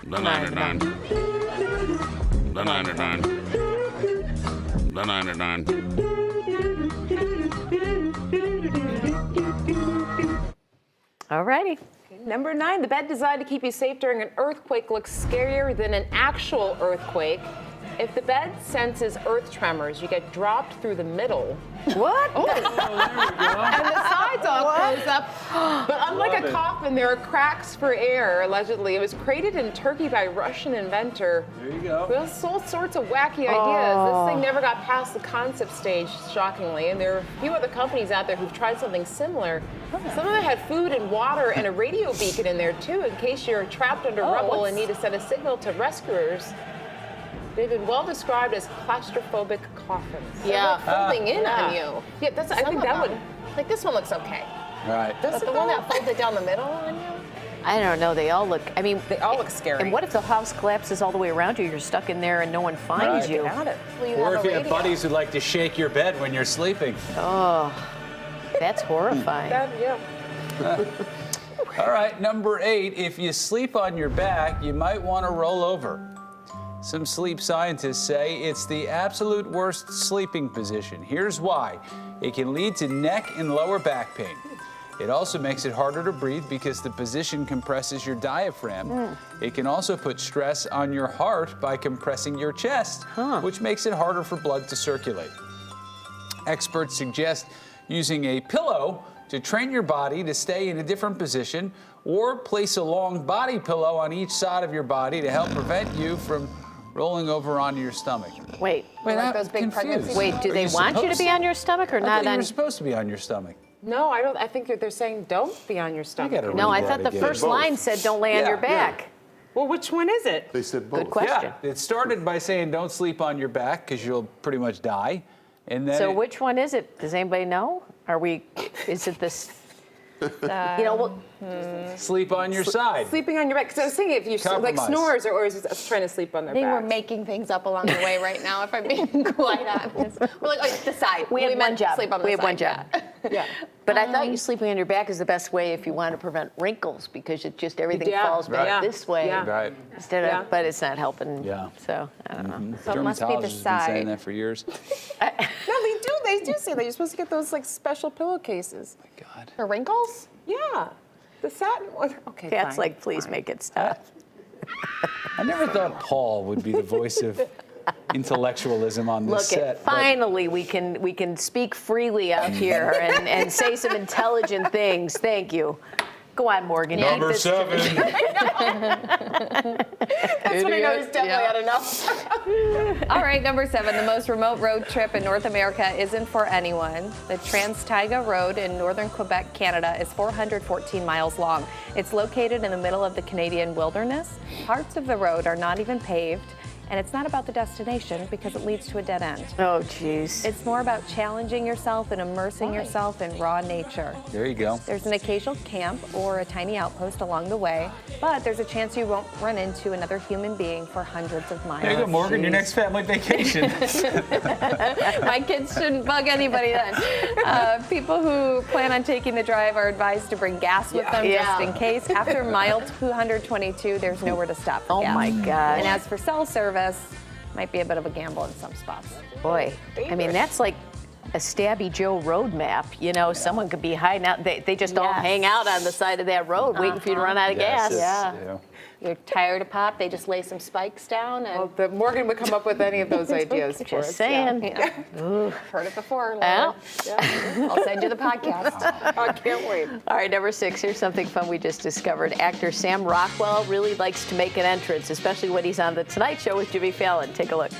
The 99. The 99. The 99. All righty. Number 9, the bed designed to keep you safe during an earthquake looks scarier than an actual earthquake. If the bed senses earth tremors, you get dropped through the middle. What? And the sides all close up. But unlike a coffin, there are cracks for air, allegedly. It was created in Turkey by a Russian inventor. There you go. With all sorts of wacky ideas. This thing never got past the concept stage, shockingly. And there are a few other companies out there who've tried something similar. Some of them had food and water and a radio beacon in there, too, in case you're trapped under rubble and need to send a signal to rescuers. They've been well described as claustrophobic coffins. Yeah, folding in on you. Yeah, that's. I think that would. Like this one looks okay. Right. But the one that folded down the middle on you? I don't know. They all look. I mean, They all look scary. and what if the house collapses all the way around you? You're stuck in there and no one finds Right. you. Got it. Well, Or have if a you have radio. buddies who like to shake your bed when you're sleeping. Oh, that's horrifying. Yeah. All right, number 8, if you sleep on your back, you might want to roll over. Some sleep scientists say it's the absolute worst sleeping position. Here's why. It can lead to neck and lower back pain. It also makes it harder to breathe because the position compresses your diaphragm. It can also put stress on your heart by compressing your chest, which makes it harder for blood to circulate. Experts suggest using a pillow to train your body to stay in a different position, or place a long body pillow on each side of your body to help prevent you from rolling over onto your stomach. Wait, Like I'm those big confused. pregnancy wait. Do Are they you want you to supposed be on your stomach or I not thought you on? were supposed to be on your stomach. No, I don't. I think they're saying don't be on your stomach. gotta No, I read thought that the again. first line said don't lay on Yeah, your back. Well, which one is it? They said both. Good question. Yeah, it started by saying don't sleep on your back because you'll pretty much die. And then So which one is it? Does anybody know? Are we? Is it this? You know, well, sleep on your side. Sleeping on your back. Because I was thinking if you like Compromise. snores or is it trying to sleep on their They back. were making things up along the way right now, if I'm being quite honest. We're like, oh, the side. We had one meant job. Sleep on the We had side, one job. Yeah. But I thought you sleeping on your back is the best way if you want to prevent wrinkles because it just everything Yeah. falls back Right. this way Yeah. Right. instead of. Yeah. But it's not helping. Yeah. So I don't know. So it must be the Dermatologists have been saying side. that for years. No, they do. They do say that you're supposed to get those like special pillowcases. God. For wrinkles? Yeah. The satin one. Okay. That's fine. like, please make it stop. I never thought Paul would be the voice of intellectualism on this Look, set. but- finally we can speak freely out here and say some intelligent things. Thank you. Go on, Morgan. Yeah. Keep Number this- 7. That's when I know he's definitely had enough. All right, number 7, the most remote road trip in North America isn't for anyone. The Trans-Taiga Road in northern Quebec, Canada is 414 miles long. It's located in the middle of the Canadian wilderness. Parts of the road are not even paved, and it's not about the destination because it leads to a dead end. Oh, jeez. It's more about challenging yourself and immersing yourself in raw nature. There you go. There's an occasional camp or a tiny outpost along the way, but there's a chance you won't run into another human being for hundreds of miles. There you go, Morgan, your next family vacation. My kids shouldn't bug anybody then. People who plan on taking the drive are advised to bring gas with them just in case. After mile 222, there's nowhere to stop for Oh gas. my God. And as for cell service, might be a bit of a gamble in some spots. Boy, I mean, that's like a Stabby Joe road map. You know, someone could be hiding out. They just all Yes. hang out on the side of that road waiting for you to run out of Yes, gas. it's- Yeah. You're tired of pop, they just lay some spikes down and Well, the Morgan would come up with any of those ideas. for Just us. saying. yeah. Heard it before. Yeah. Laura. I'll send you the podcast. I can't wait. All right, number 6, here's something fun we just discovered. Actor Sam Rockwell really likes to make an entrance, especially when he's on The Tonight Show with Jimmy Fallon. Take a look.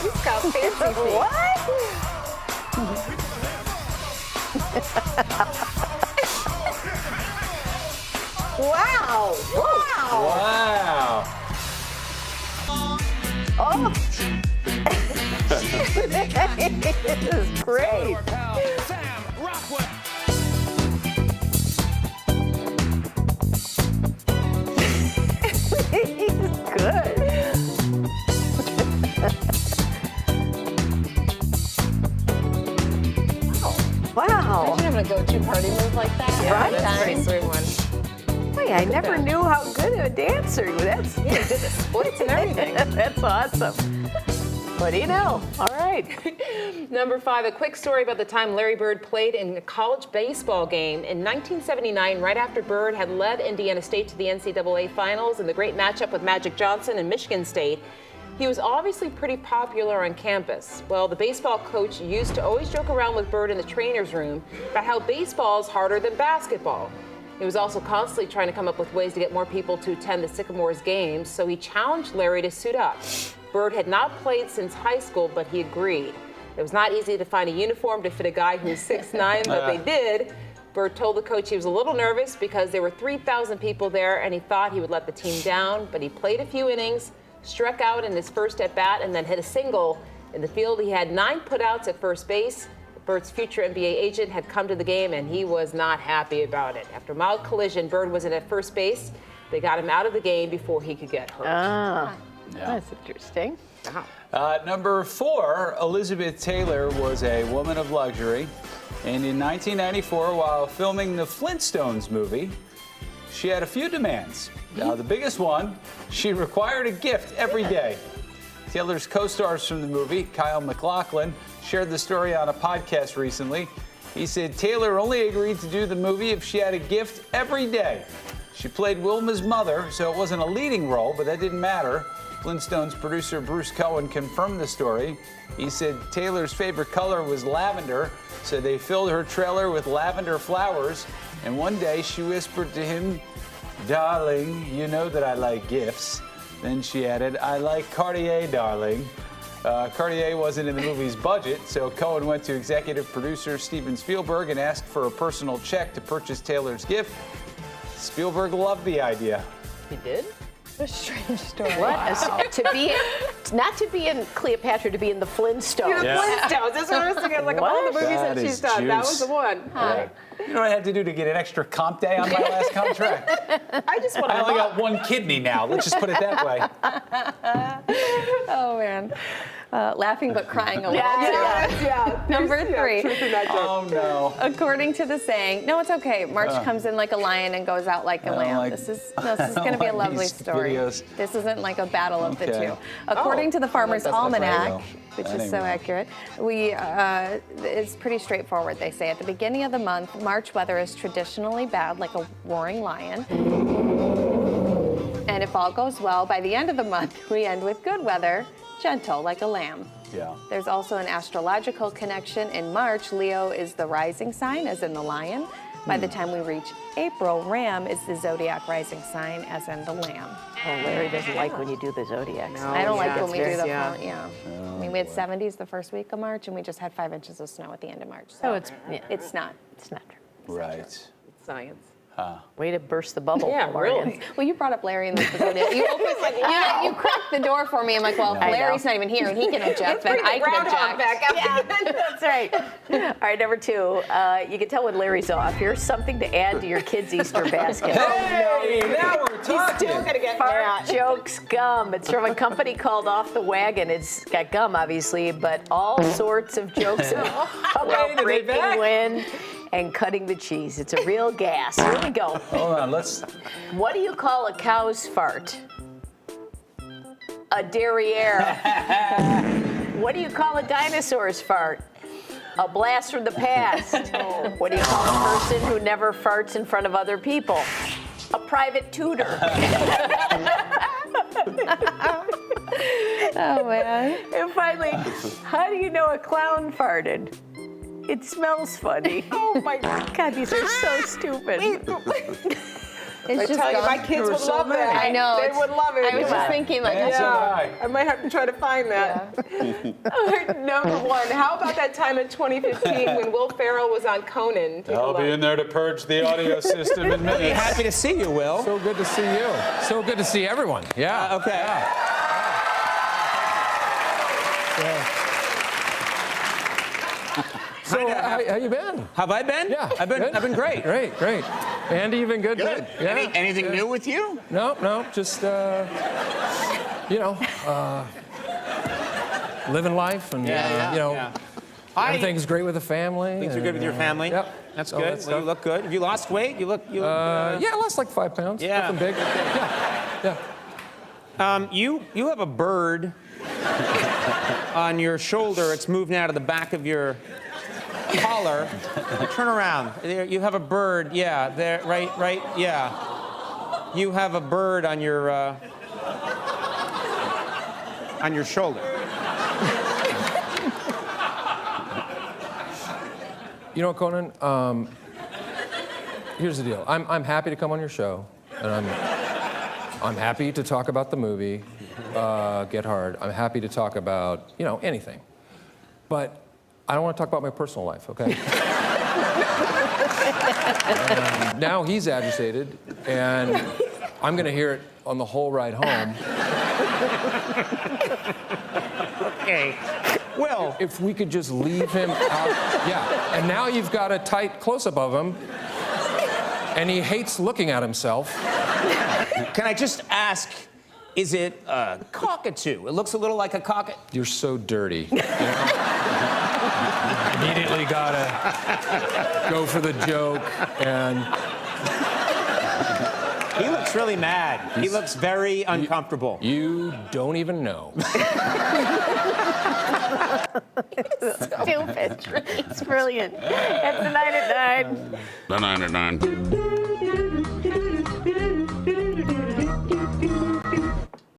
He's got fancy feet. Wow! Wow! Wow. Oh! This is great. Good. Wow. Imagine having a go-to party move like that. Yeah, all the that's time. Pretty sweet one. Hey, I never knew how good a dancer you were. That's Yeah, did the splits and everything. That's awesome. What do you know? All right. Number 5, a quick story about the time Larry Bird played in a college baseball game in 1979, right after Bird had led Indiana State to the NCAA finals in the great matchup with Magic Johnson and Michigan State. He was obviously pretty popular on campus. Well, the baseball coach used to always joke around with Bird in the trainer's room about how baseball is harder than basketball. He was also constantly trying to come up with ways to get more people to attend the Sycamores games, so he challenged Larry to suit up. Bird had not played since high school, but he agreed. It was not easy to find a uniform to fit a guy who's 6'9", but they did. Bird told the coach he was a little nervous because there were 3,000 people there and he thought he would let the team down, but he played a few innings, struck out in his first at-bat, and then hit a single. In the field, he had 9 putouts at first base. Bird's future NBA agent had come to the game, and he was not happy about it. After a mild collision, Bird was in at first base. They got him out of the game before he could get hurt. Ah, that's interesting. Number 4, Elizabeth Taylor was a woman of luxury. And in 1994, while filming the Flintstones movie, she had a few demands. Now, the biggest one, she required a gift every day. Taylor's co-stars from the movie, Kyle MacLachlan, shared the story on a podcast recently. He said Taylor only agreed to do the movie if she had a gift every day. She played Wilma's mother, so it wasn't a leading role, but that didn't matter. Flintstones producer Bruce Cohen confirmed the story. He said Taylor's favorite color was lavender, so they filled her trailer with lavender flowers. And one day she whispered to him, "Darling, you know that I like gifts." Then she added, "I like Cartier, darling." Cartier wasn't in the movie's budget, so Cohen went to executive producer Steven Spielberg and asked for a personal check to purchase Taylor's gift. Spielberg loved the idea. He did? A strange story. What? Not to be in Cleopatra, to be in the Flintstones. Flintstones. That's what I was thinking. Like of all the movies That that she's is done, that juice. was the one. You know what I had to do to get an extra comp day on my last contract? I just want I to only got one kidney now. Let's just put it that way. Oh, man. Laughing but crying a little. Yeah. Number 3. Truth in that joke. Oh, no. According to the saying, no, it's okay. March comes in like a lion and goes out like a don't lamb. like- This is going to be a like lovely these story. videos. This isn't like a battle of the Okay. two. According to the Farmer's that's what I Almanac, know. which is so Anyway. accurate, it's pretty straightforward. They say at the beginning of the month, March weather is traditionally bad, like a roaring lion. And if all goes well, by the end of the month, we end with good weather, gentle, like a lamb. Yeah. There's also an astrological connection. In March, Leo is the rising sign, as in the lion. By the time we reach April, Ram is the zodiac rising sign, as in the lamb. Oh, Larry doesn't like when you do the zodiacs. I don't like yeah, when we do it's- the yeah. full, I mean, we had 70s the first week of March, and we just had 5 inches of snow at the end of March. So it's not. It's not true. Right. Science. Way to burst the bubble. Yeah, Morgan. really. Well, you brought up Larry in the zodiac. You opened, you cracked the door for me. I'm like, well, I know. Larry's not even here, and he can object, then I can object. That's right. All right, number 2. You can tell when Larry's off. Here's something to add to your kids' Easter basket. Hey, now we're talking. Still gonna get Fart mad. Jokes gum. It's from a company called Off the Wagon. It's got gum, obviously, but all sorts of jokes Wait, are about they breaking back? wind and cutting the cheese. It's a real gas. Here we go. Hold on, let's. What do you call a cow's fart? A derriere. What do you call a dinosaur's fart? A blast from the past. What do you call a person who never farts in front of other people? A private tutor. Oh, man. And finally, how do you know a clown farted? It smells funny. Oh my God, these are so stupid. It's I just tell you, my gone. kids were would so love many. that. I know. They it's- would love it. I was Come just on. thinking, like, And so Yeah, I might have to try to find that. All right, number 1. How about that time in 2015 when Will Ferrell was on Conan? Take a I'll look. be in there to purge the audio system in minutes. Happy to see you, Will. So good to see you. So good to see everyone. Yeah. Okay. So how you been? Have I been? Yeah. I've been good? great. Great. Andy, you been good? Good. Yeah. Anything new with you? No, just, living life and, everything's great with the family. Things are good with your family. Yep. That's All good. that Well, stuff. you look good. Have you lost weight? You look good. Yeah, I lost like 5 pounds. Yeah. Nothing big. Yeah. You have a bird on your shoulder. It's moving out of the back of your collar. Turn around. There, you have a bird. Yeah, there, right, yeah. You have a bird on your shoulder. You know what, Conan? Here's the deal. I'm happy to come on your show, and I'm happy to talk about the movie, Get Hard. I'm happy to talk about, anything. But I don't want to talk about my personal life, okay? Now he's agitated, and I'm going to hear it on the whole ride home. Okay. Well, If we could just leave him out. Yeah. And now you've got a tight close-up of him, and he hates looking at himself. can I just ask, is it a cockatoo? It looks a little like a cockatoo. You're so dirty. Immediately gotta go for the joke, and He looks really mad. He looks very uncomfortable. you don't even know. Stupid. It's brilliant. It's the 9 at 9. The 9 at 9.